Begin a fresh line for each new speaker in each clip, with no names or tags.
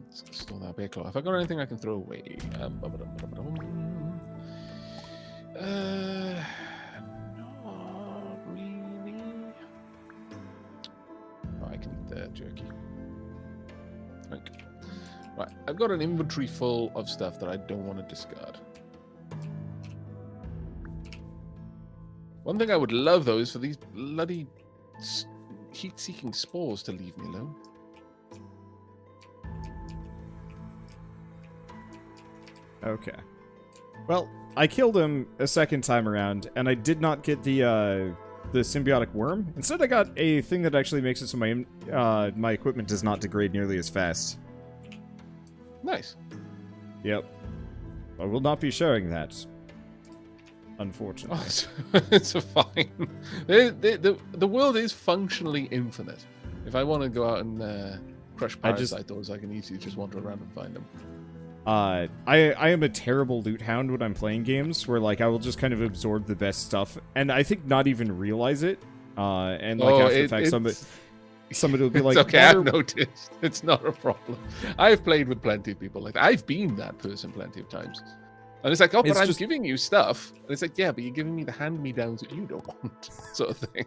Let's store that bear claw. Have I got anything I can throw away? Not really. Oh, I can eat the jerky. Okay. Right, I've got an inventory full of stuff that I don't want to discard. One thing I would love, though, is for these bloody heat-seeking spores to leave me alone.
Okay. Well, I killed him a second time around, and I did not get the symbiotic worm. Instead, I got a thing that actually makes it so my equipment does not degrade nearly as fast.
Nice.
Yep. I will not be showing that. Unfortunately.
Oh, it's fine. The world is functionally infinite. If I want to go out and crush parasitors, I can easily just wander around and find them.
I am a terrible loot hound when I'm playing games, where like I will just kind of absorb the best stuff, and I think not even realize it. And like after the fact, somebody will be like,
"It's okay, I've noticed. It's not a problem." I've played with plenty of people like that. I've been that person plenty of times. And it's like, oh, but I'm giving you stuff. And it's like, yeah, but you're giving me the hand-me-downs that you don't want, sort of thing.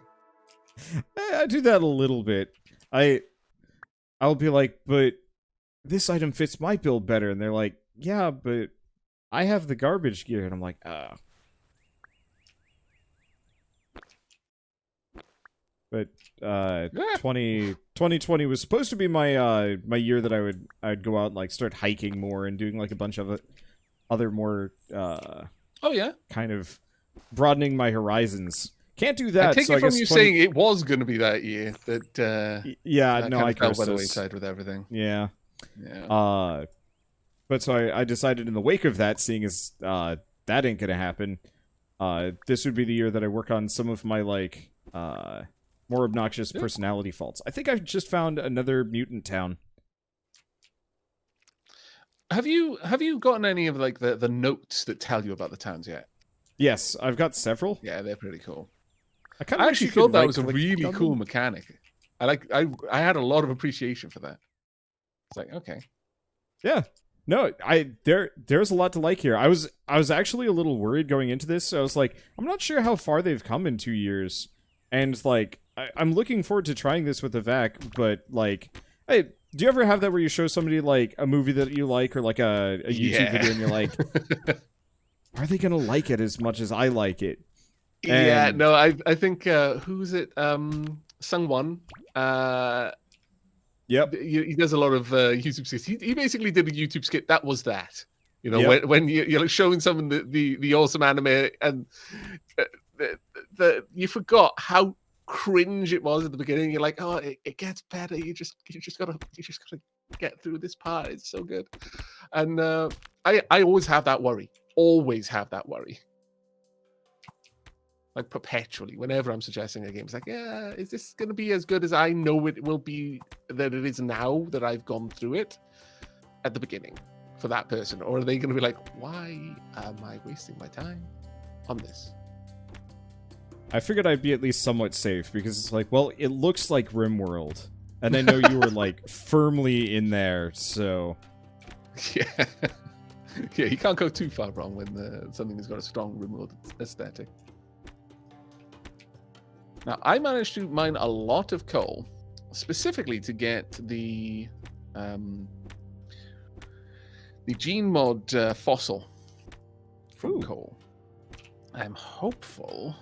I do that a little bit. I'll be like, but this item fits my build better. And they're like, yeah, but I have the garbage gear. And I'm like, But 2020 was supposed to be my my year that I'd go out and like start hiking more and doing like a bunch of other more kind of broadening my horizons. Can't do that.
I take it from you saying it was going to be that year that I fell by the wayside with everything.
Yeah. But so I decided in the wake of that, seeing as that ain't gonna happen, this would be the year that I work on some of my like more obnoxious personality faults. I think I just found another mutant town.
Have you gotten any of like the notes that tell you about the towns yet?
Yes, I've got several.
Yeah, they're pretty cool.
I
actually thought that was a really cool mechanic. I had a lot of appreciation for that. It's like, okay.
Yeah. No, there's a lot to like here. I was actually a little worried going into this. So I was like, I'm not sure how far they've come in 2 years. And like I'm looking forward to trying this with Evac, but like, hey, do you ever have that where you show somebody like a movie that you like or like a YouTube video and you're like, are they gonna like it as much as I like it? And
yeah, no, I think who's it? Sungwon.
Yep.
He does a lot of YouTube skits. He basically did a YouTube skit that was that. You know, when you're like showing someone the awesome anime and you forgot how cringe it was at the beginning. You're like, oh, it gets better. You just gotta get through this part. It's so good. And I always have that worry. Always have that worry. Like perpetually, whenever I'm suggesting a game, it's like, yeah, is this going to be as good as I know it will be that it is now that I've gone through it at the beginning for that person? Or are they going to be like, why am I wasting my time on this?
I figured I'd be at least somewhat safe because it's like, well, it looks like RimWorld. And I know you were like firmly in there, so.
Yeah. Yeah, you can't go too far wrong when something has got a strong RimWorld aesthetic. Now, I managed to mine a lot of coal, specifically to get the gene mod fossil from coal. I'm hopeful,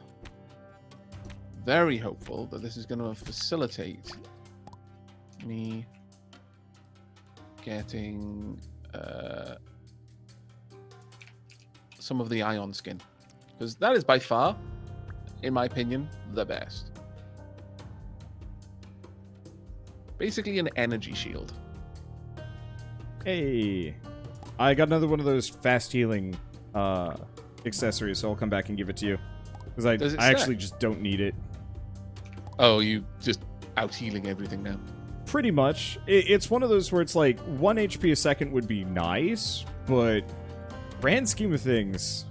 very hopeful, that this is going to facilitate me getting some of the ion skin, because that is by far, in my opinion, the best. Basically an energy shield.
Hey, I got another one of those fast healing accessories, so I'll come back and give it to you. Because I actually just don't need it.
Oh, you just out healing everything now?
Pretty much. It's one of those where it's like 1 HP a second would be nice, but grand scheme of things.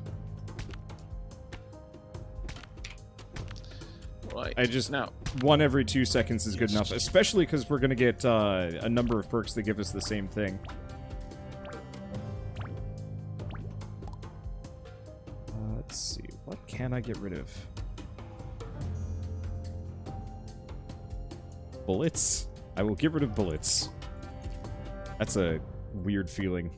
Right. Right.
I just
now
1 every 2 seconds is good enough, especially because we're gonna get a number of perks that give us the same thing. Let's see, what can I get rid of? Bullets. I will get rid of bullets. That's a weird feeling.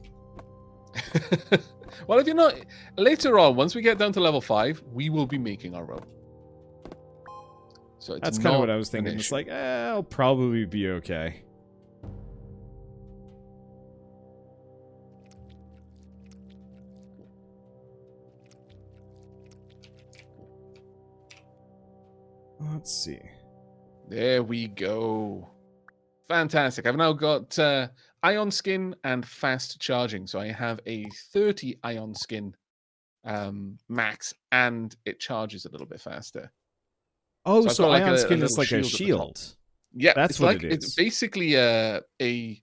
well, if you're not later on, once we get down to level 5, we will be making our own. So it's
that's kind of what I was
an
thinking. It's
issue.
like, I'll probably be okay. Let's see.
There we go. Fantastic. I've now got ion skin and fast charging. So I have a 30 ion skin max, and it charges a little bit faster.
Oh,
I've
so
got like
ion
a
skin is
little
like a
shield at the top.
shield.
Yeah,
That's
it's
what
like
it is.
it's basically it's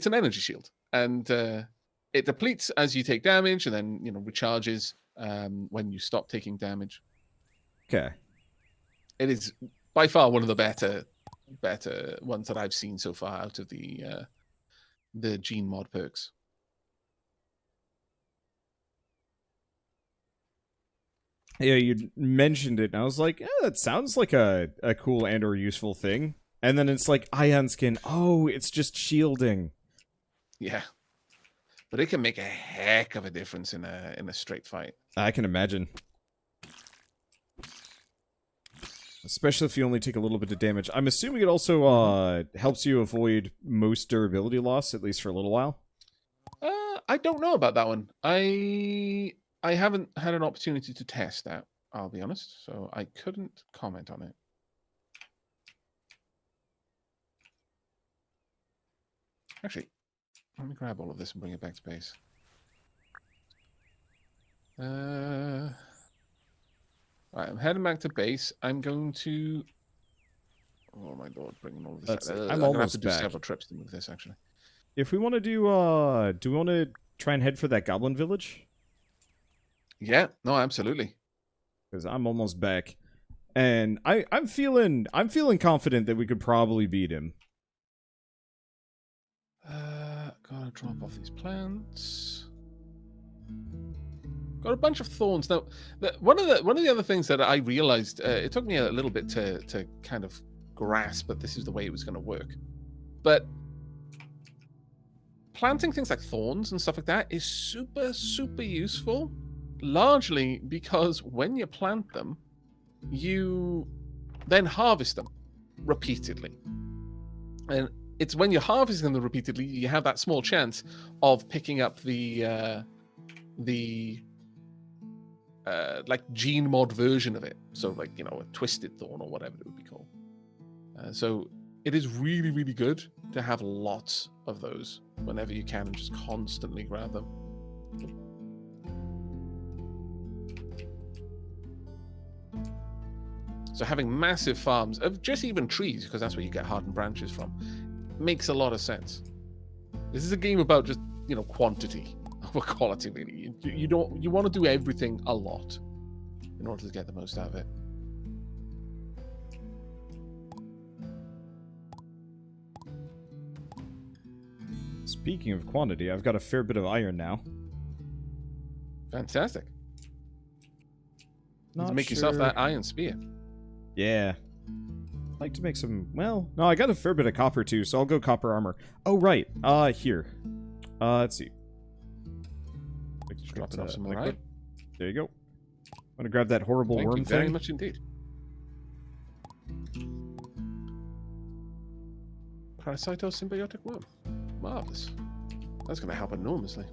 an energy shield, and it depletes as you take damage, and then recharges when you stop taking damage.
Okay.
It is by far one of the better ones that I've seen so far out of the gene mod perks.
Yeah, you mentioned it, and I was like, that sounds like a cool and or useful thing. And then it's like, ion skin, oh, it's just shielding.
Yeah. But it can make a heck of a difference in a straight fight.
I can imagine. Especially if you only take a little bit of damage. I'm assuming it also helps you avoid most durability loss, at least for a little while.
I don't know about that one. I haven't had an opportunity to test that, I'll be honest, so I couldn't comment on it. Actually, let me grab all of this and bring it back to base. Right, I'm heading back to base. I'm going to... Oh my lord, bringing all of this.
I'm
I'm going to have
almost
to do
back.
several trips to move this, actually.
If we want to do we want to try and head for that goblin village?
Yeah, no, absolutely.
Because I'm almost back. And I'm feeling confident that we could probably beat him.
Gotta drop off these plants. Got a bunch of thorns. Now, one of the other things that I realized, it took me a little bit to kind of grasp that this is the way it was going to work. But planting things like thorns and stuff like that is super, super useful, largely because when you plant them, you then harvest them repeatedly. And it's when you're harvesting them repeatedly, you have that small chance of picking up the like gene mod version of it. So like, a twisted thorn or whatever it would be called. So it is really, really good to have lots of those whenever you can and just constantly grab them. So having massive farms of just even trees, because that's where you get hardened branches from, makes a lot of sense. This is a game about just, quantity over quality, really. You want to do everything a lot in order to get the most out of it.
Speaking of quantity, I've got a fair bit of iron now.
Fantastic.
Not
make yourself that iron spear.
Yeah. I'd like to make some... Well, no, I got a fair bit of copper, too, so I'll go copper armor. Oh, right. Here. Let's see.
Just dropping off some more iron.
There you go. I'm gonna grab that horrible worm thing.
Thank you very much indeed. Parasitosymbiotic worm. Marvelous. That's going to help enormously.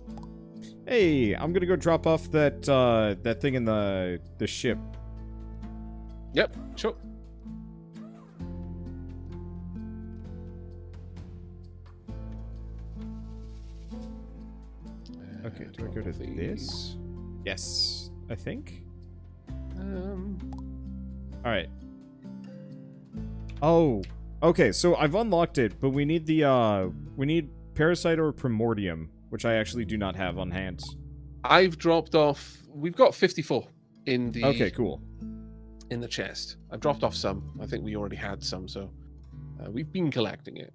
Hey, I'm gonna go drop off that that thing in the ship.
Yep, sure.
Okay, do I go to this? Yes, I think. All right. Oh, okay. So I've unlocked it, but we need the we need Parasite or Primordium, which I actually do not have on hand.
I've dropped off. We've got 54 in the.
Okay, cool.
in the chest. I've dropped off some. I think we already had some, so we've been collecting it.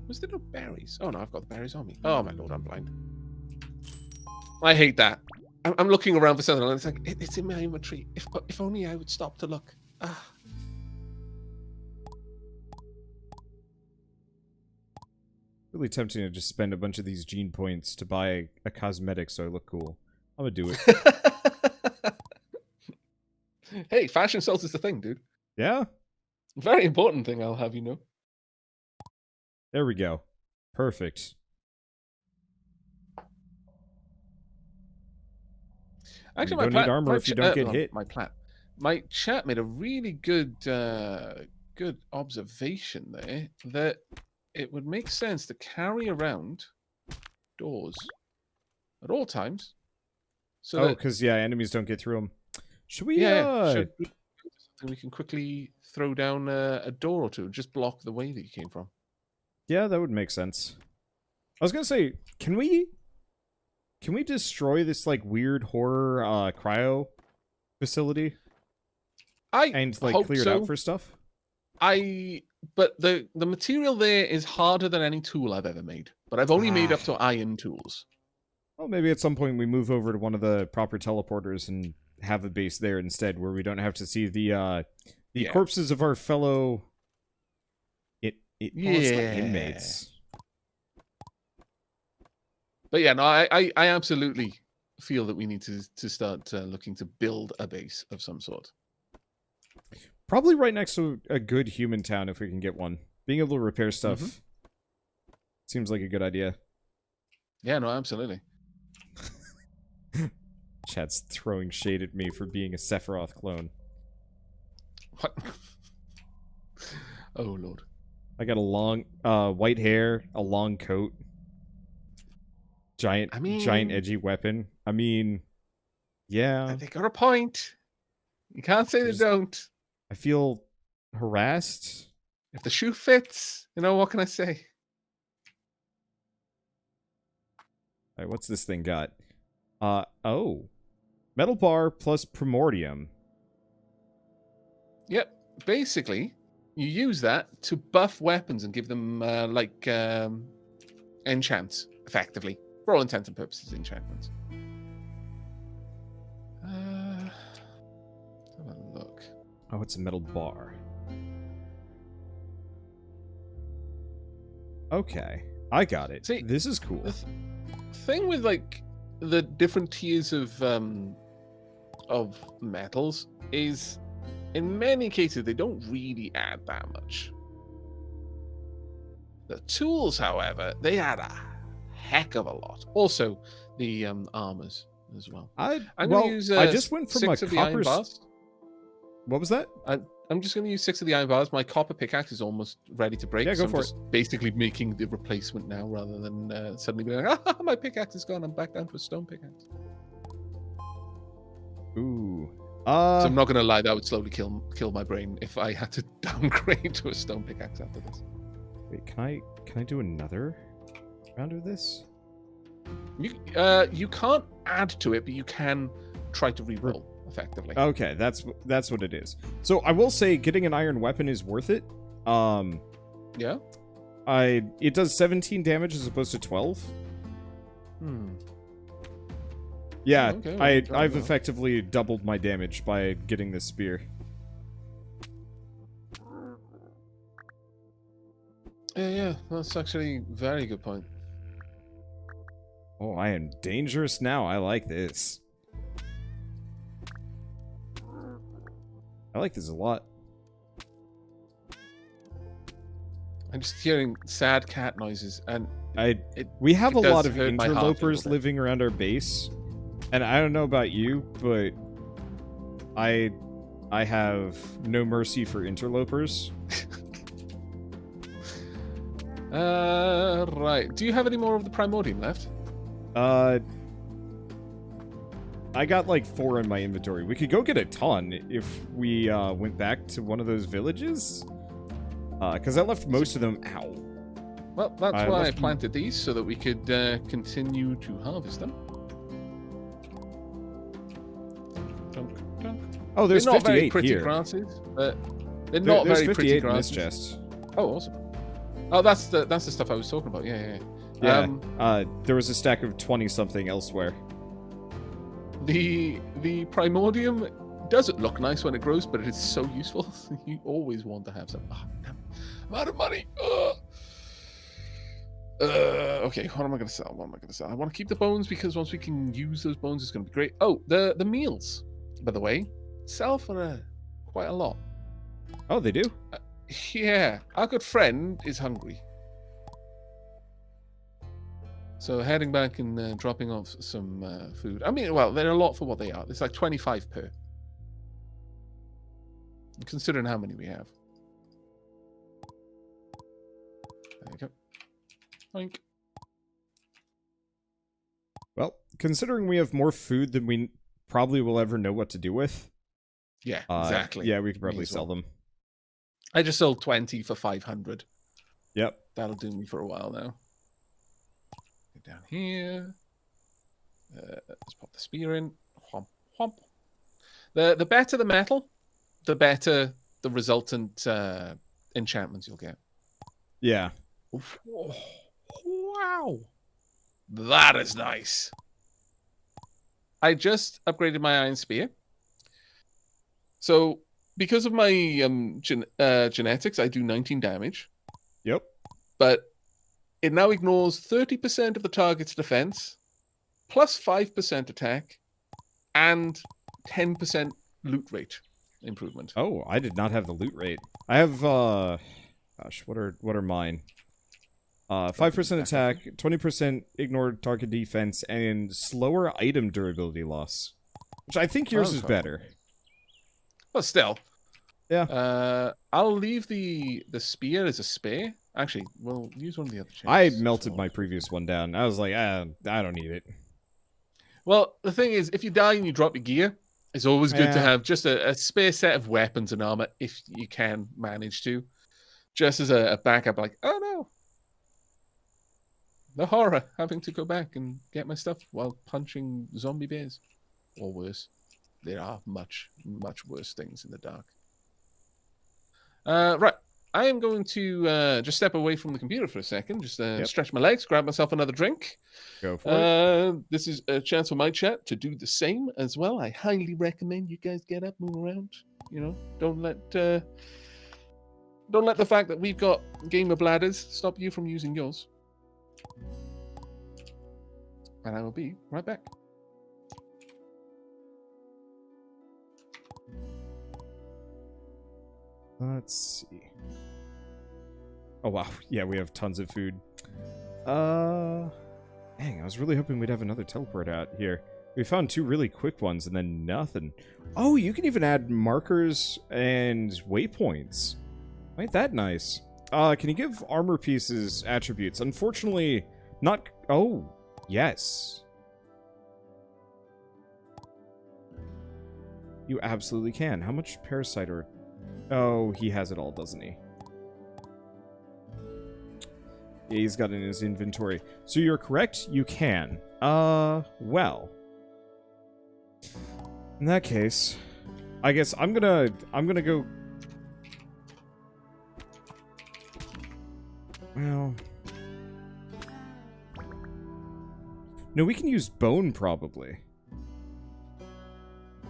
Was there no berries? Oh no, I've got the berries on me. Oh my lord, I'm blind. I hate that. I'm looking around for something, and it's like it's in my inventory. If only I would stop to look. Ah.
Really tempting to just spend a bunch of these gene points to buy a cosmetic so I look cool. I'm gonna do it.
Hey, fashion sells is the thing, dude.
Yeah?
Very important thing, I'll have you know.
There we go. Perfect.
Actually,
you don't need armor if you don't get hit.
My chat made a really good good observation there that it would make sense to carry around doors at all times. So
because enemies don't get through them. Should we? Should
we can quickly throw down a door or two, just block the way that you came from.
Yeah, that would make sense. I was gonna say, can we destroy this like weird horror cryo facility? And like clear it out for stuff?
But the material there is harder than any tool I've ever made. But I've only made up to iron tools.
Well, maybe at some point we move over to one of the proper teleporters and have a base there instead, where we don't have to see the corpses of our fellow inmates.
But yeah, no, I absolutely feel that we need to start looking to build a base of some sort.
Probably right next to a good human town if we can get one. Being able to repair stuff seems like a good idea.
Yeah, no, absolutely.
Chat's throwing shade at me for being a Sephiroth clone.
What? Oh, Lord.
I got a long white hair, a long coat, giant edgy weapon. I mean, yeah.
They got a point. You can't say they don't.
I feel harassed.
If the shoe fits, what can I say?
Alright, what's this thing got? Metal bar plus primordium.
Yep. Basically, you use that to buff weapons and give them, enchants, effectively. For all intents and purposes, enchantments. Have a look.
Oh, it's a metal bar. Okay. I got it. See, this is cool.
The thing with, the different tiers of metals is, in many cases, they don't really add that much. The tools, however, they add a heck of a lot. Also, the armors as well. I'm going to use
I just went from
6 of the iron bars.
What was that?
I'm just going to use 6 of the iron bars. My copper pickaxe is almost ready to break.
Yeah, go for it.
I'm basically making the replacement now, rather than suddenly being like, my pickaxe is gone. I'm back down to a stone pickaxe.
Ooh.
So I'm not going to lie, that would slowly kill my brain if I had to downgrade to a stone pickaxe after this.
Wait, can I do another round of this?
You can't add to it, but you can try to reroll effectively.
Okay, that's what it is. So I will say, getting an iron weapon is worth it.
Yeah.
It does 17 damage as opposed to 12. Yeah, okay, I've effectively doubled my damage by getting this spear.
Yeah, that's actually a very good point.
Oh, I am dangerous now. I like this. I like this a lot.
I'm just hearing sad cat noises, and
we have a lot of interlopers living around our base, and I don't know about you, but I have no mercy for interlopers.
Right. Do you have any more of the primordium left?
I got like 4 in my inventory. We could go get a ton if we went back to one of those villages. Because I left most of them out.
Well, that's why I planted these, so that we could continue to harvest them. Dunk, dunk.
Oh, there's
They're not very
58
pretty
here.
grasses, but they're not
There's
very
58
pretty
in this
grasses.
chest.
Oh, awesome. Oh, that's the stuff I was talking about. Yeah.
Yeah. There was a stack of 20 something elsewhere.
The primordium doesn't look nice when it grows, but it is so useful. You always want to have some. Oh, damn. I'm out of money. Okay, what am I going to sell? I want to keep the bones because once we can use those bones, it's going to be great. Oh, the meals, by the way, sell for quite a lot.
Oh, they do?
Yeah, our good friend is hungry. So heading back and dropping off some food. I mean, well, they're a lot for what they are. It's like 25 per. Considering how many we have. There you go. Oink.
Well, considering we have more food than we probably will ever know what to do with.
Yeah, exactly.
Yeah, we could probably sell them.
I just sold 20 for 500.
Yep.
That'll do me for a while now. Get down here. Let's pop the spear in. Whomp, whomp. The better the metal, the better the resultant enchantments you'll get.
Yeah.
Oh, wow. That is nice. I just upgraded my iron spear. So, because of my genetics, I do 19 damage.
Yep.
But it now ignores 30% of the target's defense, plus 5% attack, and 10% loot rate improvement.
Oh, I did not have the loot rate. I have, gosh, what are mine? 5% attack, 20% ignored target defense, and slower item durability loss. Which I think yours is better.
Well, still.
Yeah.
I'll leave the spear as a spare. Actually, we'll use one of the other chests.
I melted my previous one down. I was like, I don't need it.
Well, the thing is, if you die and you drop your gear, it's always good to have just a spare set of weapons and armor, if you can manage to. Just as a backup, like, oh no. The horror, having to go back and get my stuff while punching zombie bears. Or worse. There are much, much worse things in the dark. Right. I am going to just step away from the computer for a second. Just stretch my legs, grab myself another drink.
Go for it.
This is a chance for my chat to do the same as well. I highly recommend you guys get up, move around. You know, don't let the fact that we've got gamer bladders stop you from using yours. And I will be right back.
Let's see. Oh, wow. Yeah, we have tons of food. Dang, I was really hoping we'd have another teleport out here. We found 2 really quick ones and then nothing. Oh, you can even add markers and waypoints. Ain't that nice? Can you give armor pieces attributes? Unfortunately, not... Oh, yes. You absolutely can. How much parasite or... Oh, he has it all, doesn't he? Yeah, he's got it in his inventory. So you're correct, you can. Well. In that case, I guess I'm gonna go... Well... No, we can use bone, probably.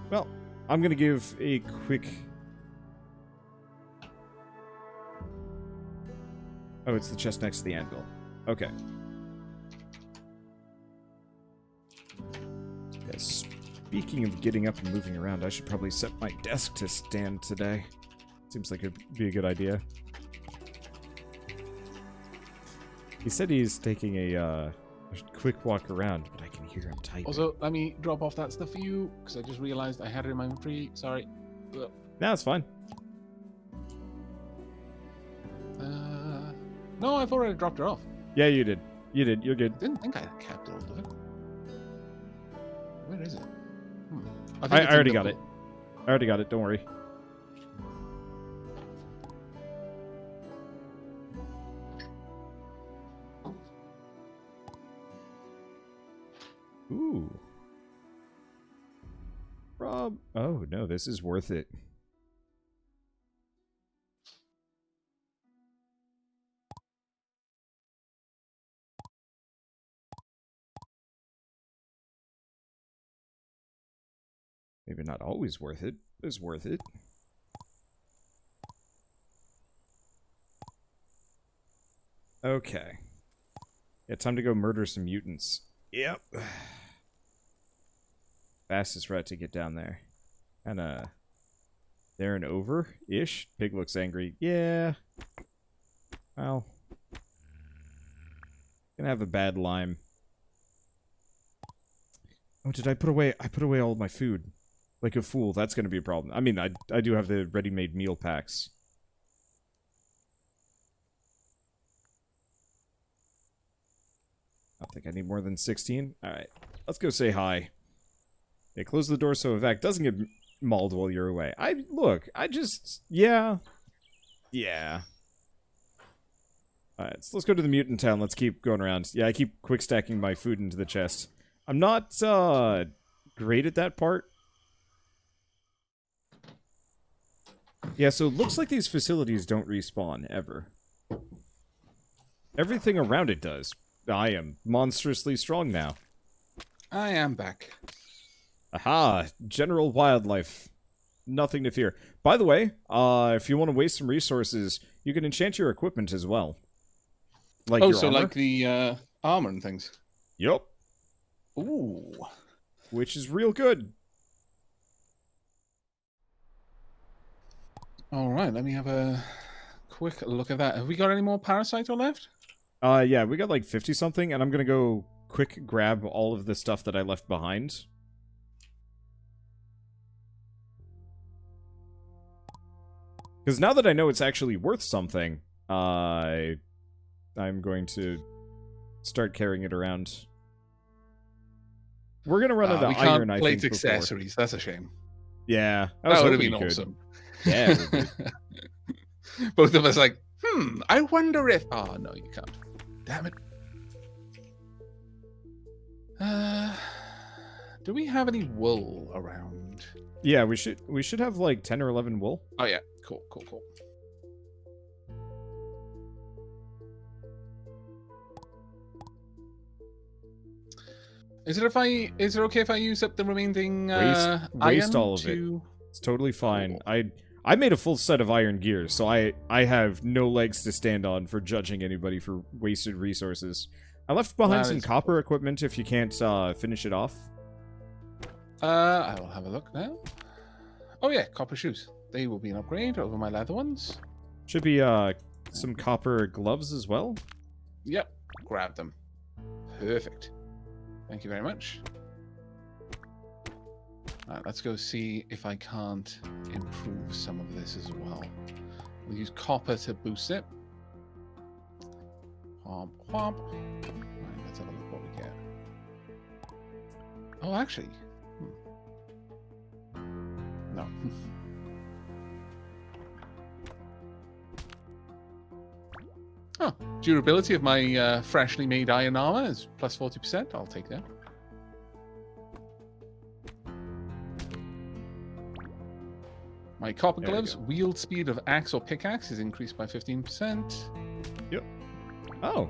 Well, I'm gonna give a quick... Oh, it's the chest next to the anvil. Okay. Yeah, speaking of getting up and moving around, I should probably set my desk to stand today. Seems like it'd be a good idea. He said he's taking a quick walk around, but I can hear him typing.
Also, let me drop off that stuff for you, because I just realized I had it in my inventory. Sorry.
No, it's fine.
No, I've already dropped it off.
Yeah, you did. You did. You're good.
I didn't think I kept all of it. Where is it?
I already got it. I already got it. Don't worry. Ooh. Oh no, this is worth it. Maybe not always worth it, but it's worth it. Okay. Yeah, time to go murder some mutants. Yep. Fastest route to get down there. Kinda there and over-ish. Pig looks angry. Yeah. Well. Gonna have a bad lime. Oh, did I put away? I put away all of my food. Like a fool. That's gonna be a problem. I mean, I do have the ready-made meal packs. I don't think I need more than 16. Alright. Let's go say hi. Yeah, close the door so Evac doesn't get mauled while you're away. Yeah. Yeah. Alright, so let's go to the mutant town. Let's keep going around. Yeah, I keep quick stacking my food into the chest. I'm not, great at that part. Yeah, so it looks like these facilities don't respawn, ever. Everything around it does. I am monstrously strong now.
I am back.
Aha! General wildlife. Nothing to fear. By the way, if you want to waste some resources, you can enchant your equipment as well. Like
Oh,
your
so
armor.
like the armor and things.
Yep.
Ooh.
Which is real good.
All right, let me have a quick look at that. Have we got any more parasites left?
Yeah, we got like 50-something, and I'm gonna go quick grab all of the stuff that I left behind. Because now that I know it's actually worth something, I'm going to start carrying it around. We're gonna run out of
we
iron,
can't
I
plate
think, before.
accessories. That's a shame.
Yeah,
That would have
hoping
been
we could.
awesome.
Yeah, it would be.
Both of us like, I wonder if... Oh, no, you can't. Damn it. Do we have any wool around?
Yeah, we should have like 10 or 11 wool.
Oh, yeah. Cool. Is it okay if I use up the remaining
Waste
iron
all of it. It's totally fine.
Cool.
I made a full set of iron gears, so I have no legs to stand on for judging anybody for wasted resources. I left behind some copper equipment if you can't finish it off.
I will have a look now. Oh yeah, copper shoes. They will be an upgrade over my leather ones.
Should be some copper gloves as well.
Yep, grab them. Perfect. Thank you very much. All right, let's go see if I can't improve some of this as well. We'll use copper to boost it. Whomp, whomp. Right, let's have a look what we get. Oh, actually. No. Oh, durability of my freshly made iron armor is plus 40%. I'll take that. My copper gloves, wield speed of axe or pickaxe is increased by 15%.
Yep. Oh.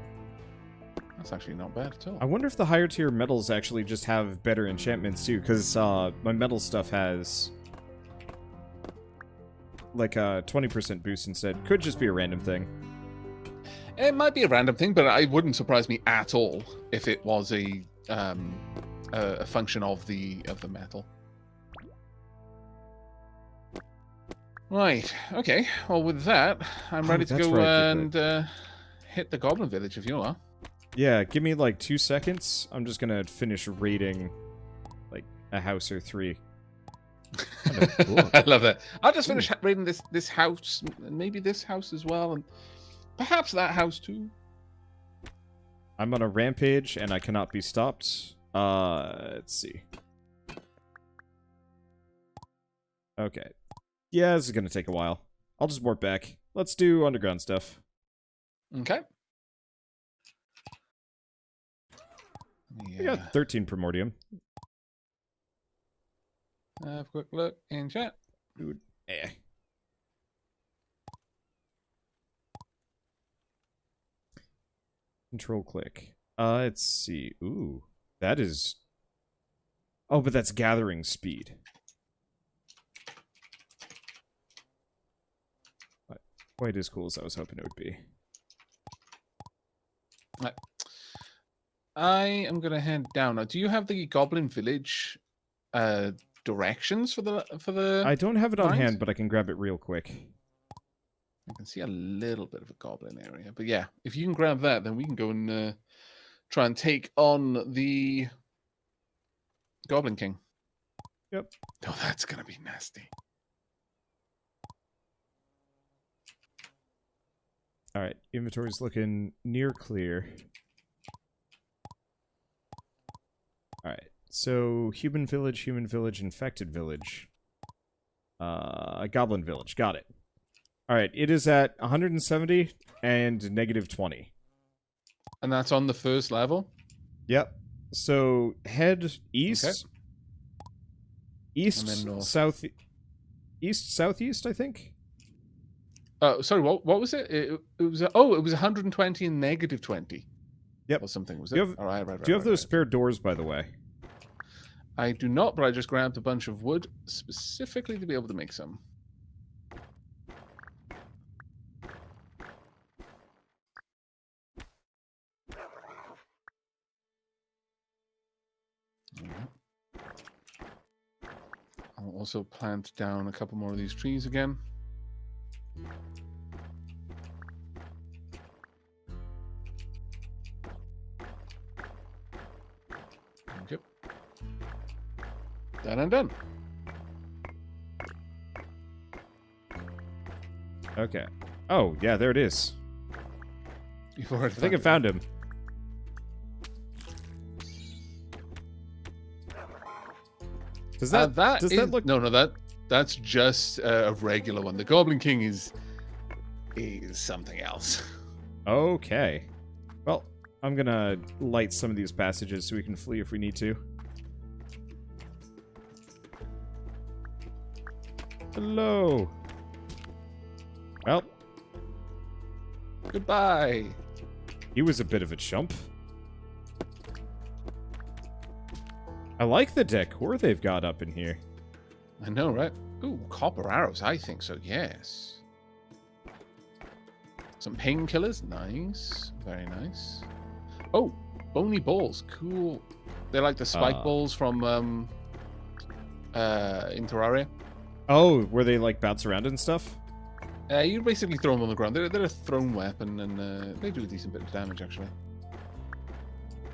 That's actually not bad at all.
I wonder if the higher tier metals actually just have better enchantments too, because my metal stuff has like a 20% boost instead. Could just be a random thing.
It might be a random thing, but it wouldn't surprise me at all if it was a function of the metal. Right. Okay. Well, with that, I'm ready to go and hit the Goblin Village if you are.
Yeah. Give me like 2 seconds. I'm just gonna finish raiding like a house or 3.
I love that. I'll just finish raiding this house, maybe this house as well, and perhaps that house too.
I'm on a rampage and I cannot be stopped. Let's see. Okay. Yeah, this is gonna take a while. I'll just warp back. Let's do underground stuff.
Okay.
Yeah. I got 13 primordium.
Have a quick look in chat.
Dude. Eh. Control click. Let's see. Ooh, that is. Oh, but that's gathering speed. Not quite as cool as I was hoping it would be.
Right. I am gonna head down now. Do you have the Goblin Village directions for the?
I don't have it on
lines?
hand, but I can grab it real quick.
I can see a little bit of a goblin area, but yeah, if you can grab that, then we can go and try and take on the Goblin King.
Yep.
Oh, that's gonna be nasty.
All right, inventory's looking near clear. All right, so human village, infected village, goblin village. Got it. All right, it is at 170 and -20.
And that's on the first level.
Yep. So head east,
Okay.
east,
And then north.
southeast, I think.
Sorry, what was it? It was it was 120 and -20.
Yep.
Or something was
Do
it?
you have-
All right, right.
Do you have
right,
those
right.
spare doors, by the way?
I do not, but I just grabbed a bunch of wood specifically to be able to make some. I'll also plant down a couple more of these trees again. Okay. Done and done.
Okay. Oh, yeah, there it is.
You've already
I think I
it.
found him. Does that
does
that look?
No, that's just a regular one. The Goblin King is something else.
Okay. Well, I'm gonna light some of these passages so we can flee if we need to. Hello. Well,
Goodbye.
he was a bit of a chump. I like the decor they've got up in here.
I know, right? Ooh, copper arrows. I think so. Yes. Some painkillers. Nice. Very nice. Oh, bony balls. Cool. They're like the spike balls from in Terraria.
Oh, where they like bounce around and stuff?
You basically throw them on the ground. They're a thrown weapon, and they do a decent bit of damage, actually.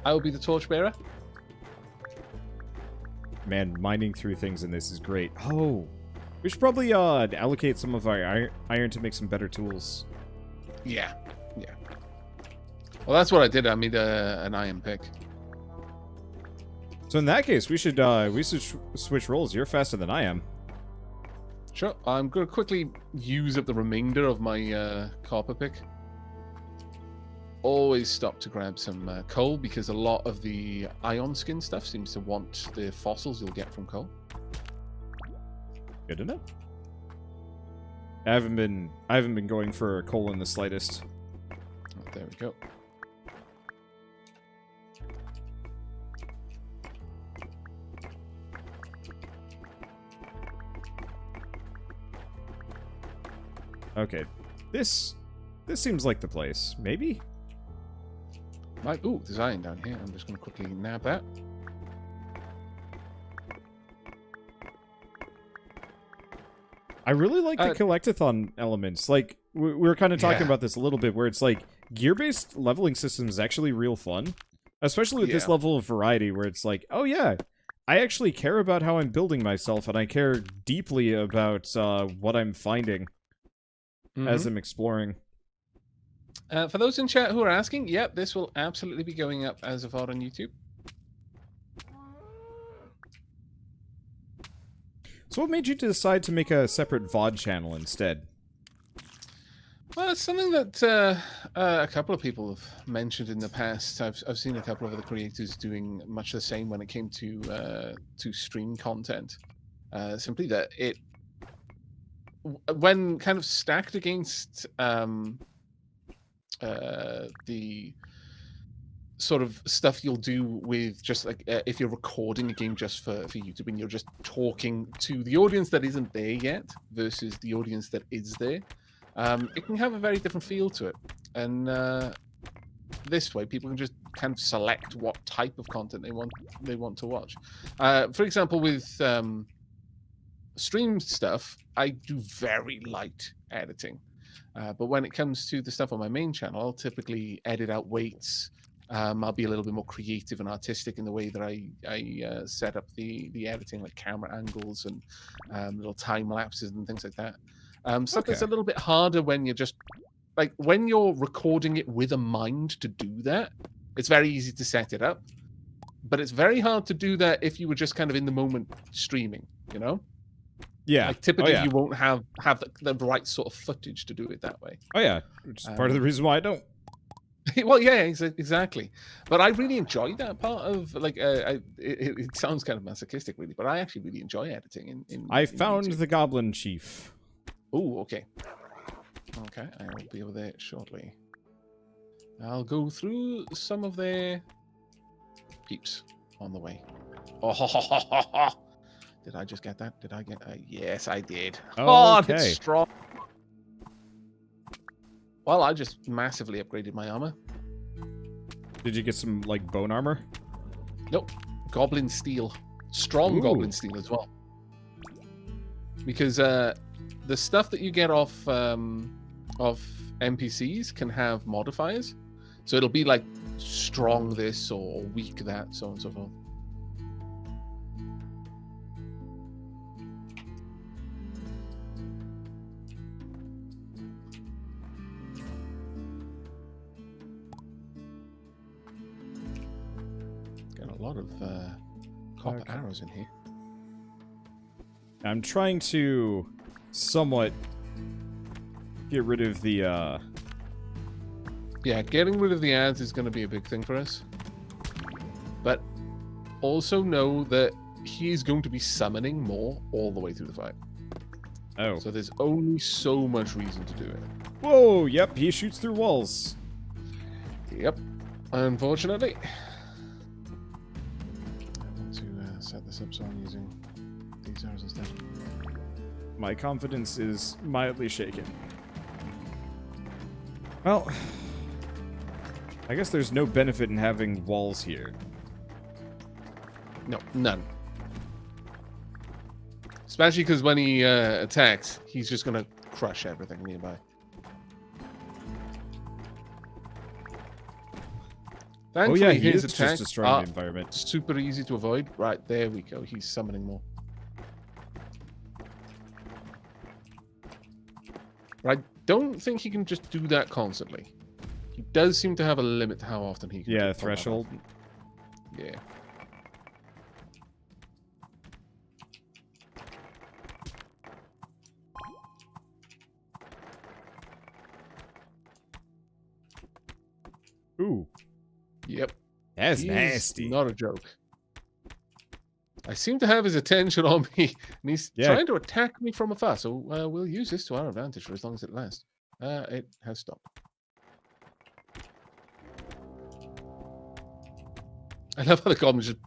I will be the torchbearer.
Man, mining through things in this is great. Oh, we should probably allocate some of our iron to make some better tools.
Yeah. Yeah. Well, that's what I did. I made an iron pick.
So in that case, we should switch roles. You're faster than I am.
Sure. I'm going to quickly use up the remainder of my copper pick. Always stop to grab some coal, because a lot of the ion skin stuff seems to want the fossils you'll get from coal.
Good to know. I haven't been going for coal in the slightest.
Oh, there we go.
Okay, this seems like the place. Maybe.
Right. Ooh, there's iron down here. I'm just going to quickly nab that.
I really like the collectathon elements. Like, we were kind of talking about this a little bit, where it's like, gear-based leveling system is actually real fun. Especially with this level of variety, where it's like, oh yeah, I actually care about how I'm building myself, and I care deeply about what I'm finding as I'm exploring.
For those in chat who are asking, yep, this will absolutely be going up as a VOD on YouTube.
So what made you decide to make a separate VOD channel instead?
Well, it's something that a couple of people have mentioned in the past. I've seen a couple of other creators doing much the same when it came to stream content.
Simply that when kind of stacked against the sort of stuff you'll do with just like if you're recording a game just for YouTube and you're just talking to the audience that isn't there yet versus the audience that is there, it can have a very different feel to it. And this way, people can just kind of select what type of content they want to watch. For example, with stream stuff, I do very light editing. But when it comes to the stuff on my main channel, I'll typically edit out weights. I'll be a little bit more creative and artistic in the way that I set up the editing, like camera angles and little time lapses and things like that. Stuff that's a little bit harder when you're just like when you're recording it with a mind to do that. It's very easy to set it up, but it's very hard to do that if you were just kind of in the moment streaming. You know?
Yeah.
Like typically, you won't have the right sort of footage to do it that way.
Oh yeah, which is part of the reason why I don't.
Well, yeah, exactly. But I really enjoy that part of like. It sounds kind of masochistic, really, but I actually really enjoy editing.
I found the Goblin Chief.
Oh, okay. Okay, I will be over there shortly. I'll go through some of their peeps on the way. Oh, did I just get that? Did I get? Yes, I did. Oh,
Okay.
it's strong. Well, I just massively upgraded my armor.
Did you get some like bone armor?
Nope. Goblin steel. Strong goblin steel as well. Because the stuff that you get off NPCs can have modifiers. So it'll be like strong this or weak that, so on and so forth. A lot of copper arrows in here.
I'm trying to somewhat get rid of the
Yeah, getting rid of the ads is going to be a big thing for us. But also know that he's going to be summoning more all the way through the fight.
Oh.
So there's only so much reason to do it.
Whoa, yep, he shoots through walls.
Yep. Unfortunately. Set this up so I'm using these arrows instead.
My confidence is mildly shaken. Well, I guess there's no benefit in having walls here.
No, none. Especially because when he attacks, he's just going to crush everything nearby. Thankfully,
oh yeah, he
his
is just
attacks
destroying
are
the environment.
super easy to avoid. Right, there we go. He's summoning more. But I don't think he can just do that constantly. He does seem to have a limit to how often he can.
Yeah, threshold.
Yeah.
Ooh.
Yep.
That's
He's
nasty.
Not a joke. I seem to have his attention on me, and he's trying to attack me from afar. So we'll use this to our advantage for as long as it lasts. It has stopped. I love how the goblin just.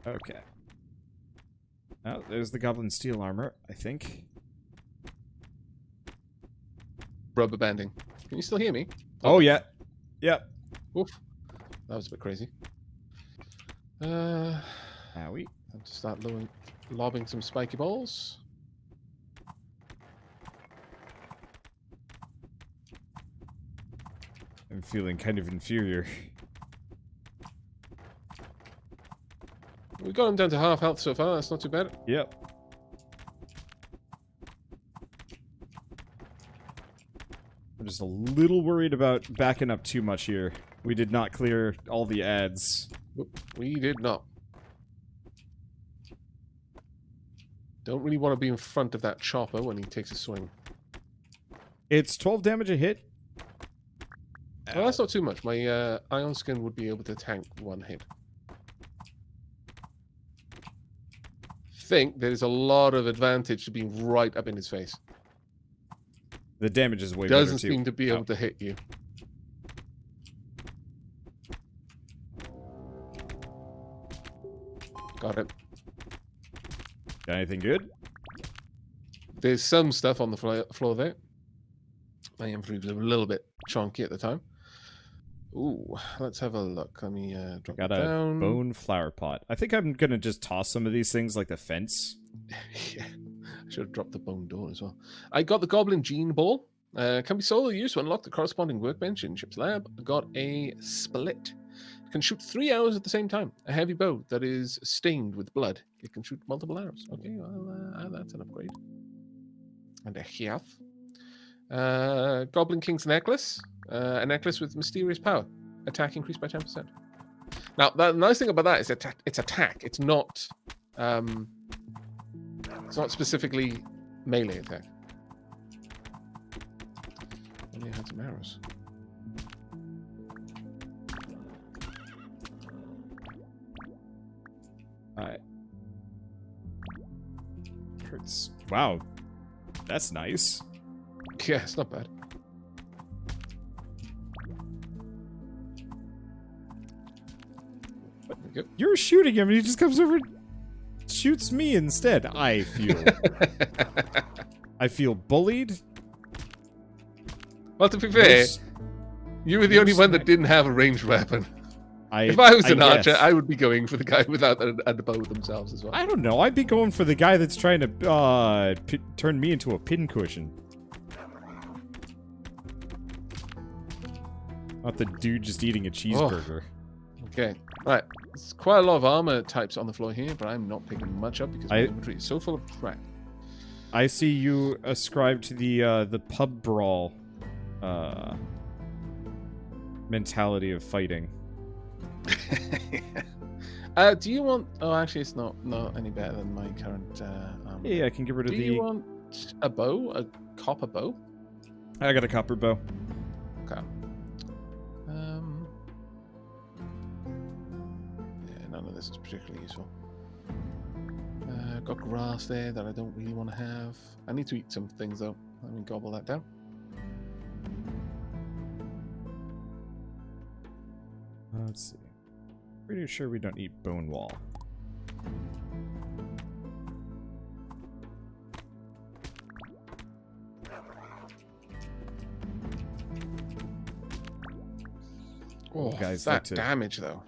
Okay. Oh, there's the goblin steel armor, I think.
Rubber banding. Can you still hear me?
Oh yeah. Yep.
Oof. That was a bit crazy.
Owie.
Time to start lobbing some spiky balls.
I'm feeling kind of inferior.
We got him down to half health so far. That's not too bad.
Yep. I'm just a little worried about backing up too much here. We did not clear all the ads.
We did not. Don't really want to be in front of that chopper when he takes a swing.
It's 12 damage a hit.
Well, that's not too much. My ion skin would be able to tank one hit. Think there's a lot of advantage to being right up in his face.
The damage is way
Doesn't
better too.
seem to be able to hit you. Got it.
Got anything good?
There's some stuff on the floor there. My inventory was a little bit chunky at the time. Ooh, let's have a look. Let me drop
Got
it
a
down.
bone flower pot. I think I'm gonna just toss some of these things like the fence.
Yeah, I should have dropped the bone door as well. I got the Goblin Gene Ball. Can be solo used to unlock the corresponding workbench in ship's lab. I got a split. It can shoot 3 arrows at the same time. A heavy bow that is stained with blood. It can shoot multiple arrows. Okay, well, that's an upgrade. And a heath. Goblin King's Necklace. A necklace with mysterious power. Attack increased by 10%. Now, the nice thing about that is it's attack. It's not specifically melee attack. Only had some arrows.
Alright. Hurts. Wow. That's nice.
Yeah, it's not bad. There we go.
You're shooting him and he just comes over and shoots me instead. I feel bullied.
Well, to be fair, you were the only one that didn't have a ranged weapon. If I was an archer, I would be going for the guy without a bow themselves as well.
I don't know. I'd be going for the guy that's trying to turn me into a pincushion. Not the dude just eating a cheeseburger.
Okay. Right. There's quite a lot of armor types on the floor here, but I'm not picking much up because my inventory is so full of crap.
I see you ascribe to the pub brawl mentality of fighting.
Do you want... Oh, actually, it's not any better than my current armor.
Yeah, I can get rid of
Do you want a bow? A copper bow?
I got a copper bow.
Okay. Yeah, none of this is particularly useful. Got grass there that I don't really want to have. I need to eat some things, though. Let me gobble that down.
Let's see. Pretty sure we don't need bone wall.
Oh,
guys,
that damage, though.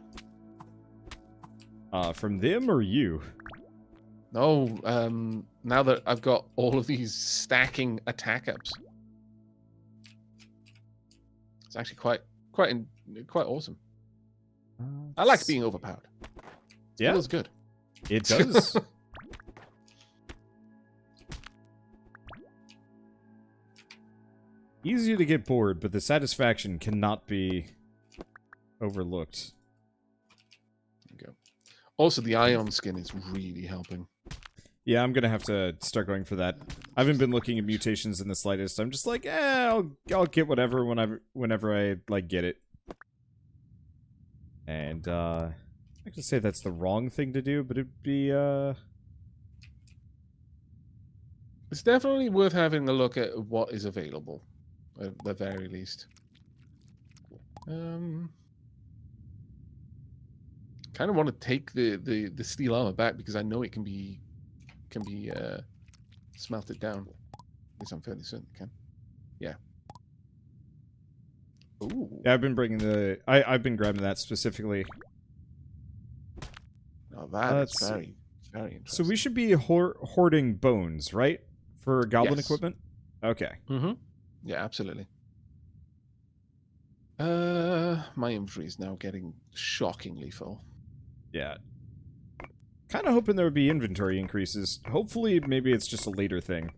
From them or you?
No, now that I've got all of these stacking attack ups, it's actually quite awesome. I like being overpowered.
Yeah,
it feels good.
It does. Easy to get bored, but the satisfaction cannot be overlooked.
There you go. Also, the ion skin is really helping.
Yeah, I'm gonna have to start going for that. I haven't been looking at mutations in the slightest. I'm just like, I'll get whatever whenever I like get it. And I can say that's the wrong thing to do, but it'd be
It's definitely worth having a look at what is available, at the very least. Kind of want to take the steel armor back because I know it can be smelted down. At least I'm fairly certain it can. Yeah. Ooh.
Yeah, I've been bringing I've been grabbing that specifically.
Now that's very interesting.
So we should be hoarding bones, right? For goblin equipment? Okay.
Mm-hmm. Yeah, absolutely. My inventory is now getting shockingly full.
Yeah. Kind of hoping there would be inventory increases. Hopefully, maybe it's just a later thing.